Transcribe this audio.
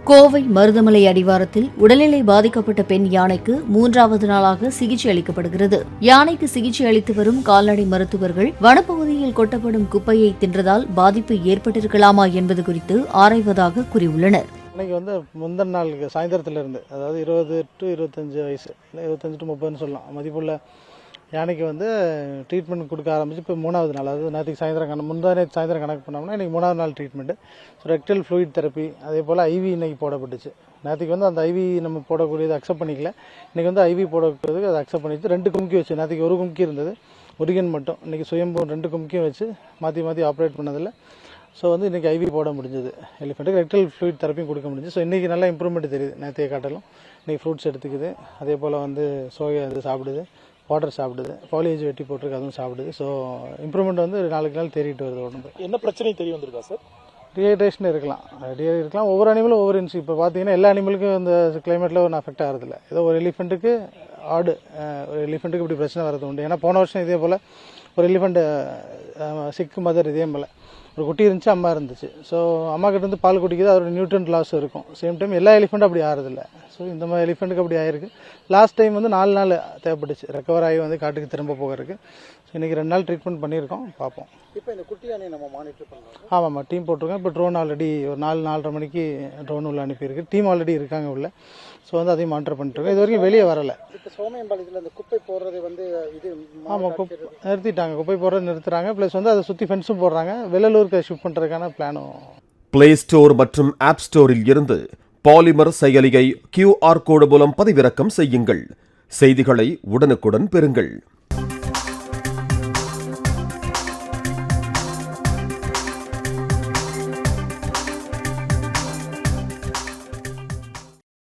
கோவை மருதமலை அடிவாரத்தில் உடல்நிலை பாதிக்கப்பட்ட பெண் யானைக்கு 3வது நாளாக சிகிச்சை அளிக்கப்படுகிறது. யானைக்கு சிகிச்சை அளித்து வரும் கால்நடை மருத்துவர்கள் வனப்பகுதியில் கொட்டப்படும் குப்பையை தின்றதால் பாதிப்பு ஏற்பட்டிருக்கலாமா என்பது குறித்து ஆராய்வதாக கூறியுள்ளனர். இன்னைக்கு முந்தின நாள் சாயந்தரத்திலிருந்து, அதாவது 20 to 25 வயசு, 25 to 30 சொல்லலாம் மதிப்புள்ள யானைக்கு ட்ரீட்மெண்ட் கொடுக்க ஆரம்பிச்சு இப்போ 3வது நாள். அதாவது நேற்றுக்கு சாயந்தரம் முந்தானே சாயந்தரம் கணக்கு பண்ணோம்னா இன்றைக்கி 3வது நாள் treatment. So rectal fluid therapy, அதே போல் ஐவி இன்றைக்கி போடப்பட்டுச்சு. நேற்றுக்கு அந்த ஐவி நம்ம போடக்கூடியது அக்செப்ட் பண்ணிக்கல. இன்றைக்கி ஐவி போடக்கூடியதுக்கு அதை அக்செப்ட் பண்ணிச்சு. 2 கும்கி வச்சு, நேற்றுக்கு 1 கும்கி இருந்தது, ஒரிகன் மட்டும். இன்றைக்கி சுயம்பு 2 கும்கியும் வச்சு மாற்றி ஆப்ரேட் பண்ணதில்லை. ஸோ இன்றைக்கி ஐவி போட முடிஞ்சது. எலிஃபெண்ட்டுக்கு ரெக்டல் ஃப்ளூயிட் தெரப்பியும் கொடுக்க முடிஞ்சு. ஸோ இன்றைக்கி நல்லா இம்ப்ரூவ்மெண்ட் தெரியுது. நேற்றைய காட்டிலும் இன்றைக்கி ஃப்ரூட்ஸ் எடுத்துக்குது, அதே போல் சோயா சாப்பிடுது, வாட்டர் சாப்பிடுது, பாலியேஜ் வெட்டி போட்டிருக்கு, அதுவும் சாப்பிடுது. ஸோ இம்ப்ரூவ்மெண்ட் நாளுக்கு நாள் தேறிட்டு வருது உடம்பு. என்ன பிரச்சனை தெரிய வந்திருக்கா சார்? டீஹைட்ரேஷன் இருக்கலாம். ஒவ்வொரு அனிமலும் ஒவ்வொரு இன்ச்சு. இப்போ பார்த்தீங்கன்னா எல்லா அனிமலுக்கும் இந்த கிளைமேட்டில் ஒன்றும் அஃபெக்ட் ஆகிறதில்ல. ஏதோ ஒரு எலிஃபெண்ட்டுக்கு ஒரு எலிஃபெண்ட்டுக்கு இப்படி பிரச்சனை வரது உண்டு. ஏன்னா போன வருஷம் இதே போல் ஒரு எலிஃபெண்ட் சிக்கு மதர் இதே போல் ஒரு குட்டி இருந்துச்சு, அம்மா இருந்துச்சு. ஸோ அம்மா கிட்டேருந்து பால் குடிக்குது, அதோட நியூட்ரன்ட் லாஸ் இருக்கும். சேம் டைம் எல்லா எலிஃபெண்ட்டும் அப்படி ஆகிறதில்ல. ஸோ இந்த மாதிரி எலிஃபெண்ட்டுக்கு அப்படி ஆயிருக்கு. லாஸ்ட் டைம் 4 நாள் தேவைப்பட்டுச்சு ரெக்கவர் ஆகி காட்டுக்கு திரும்ப போகிறதுக்கு. ஸோ இன்றைக்கி 2 நாள் ட்ரீட்மெண்ட் பண்ணியிருக்கோம், பார்ப்போம். இப்போ இந்த குட்டி யானையை நம்ம மானிட்டர் பண்ணுறோம். ஆமாம்மா, டீம் போட்டிருக்கோம். இப்போ ட்ரோன் ஆல்ரெடி ஒரு 4-4:30 மணிக்கு ட்ரோன் உள்ள அனுப்பியிருக்கு. டீம் ஆல்ரெடி இருக்காங்க உள்ள. ஸோ அதையும் மானிட்டர் பண்ணிட்டுருக்கோம். இது வரைக்கும் வெளியே வரலை. இப்போ சோமையம்பாளையத்தில் அந்த குப்பை போடுறது இது ஆமாம், நிறுத்திட்டாங்க. குப்பை போடுறது நிறுத்துறாங்க. ப்ளஸ் அதை சுற்றி ஃபென்ஸும் போடுறாங்க. வெள்ளலூருக்கு ஷிஃப்ட் பண்ணுறதுக்கான பிளானும். பிளே ஸ்டோர் மற்றும் ஆப் ஸ்டோரில் இருந்து பாலிமர் செயலியை QR கோடு மூலம் பதிவிறக்கம் செய்யுங்கள். செய்திகளை உடனுக்குடன் பெறுங்கள்.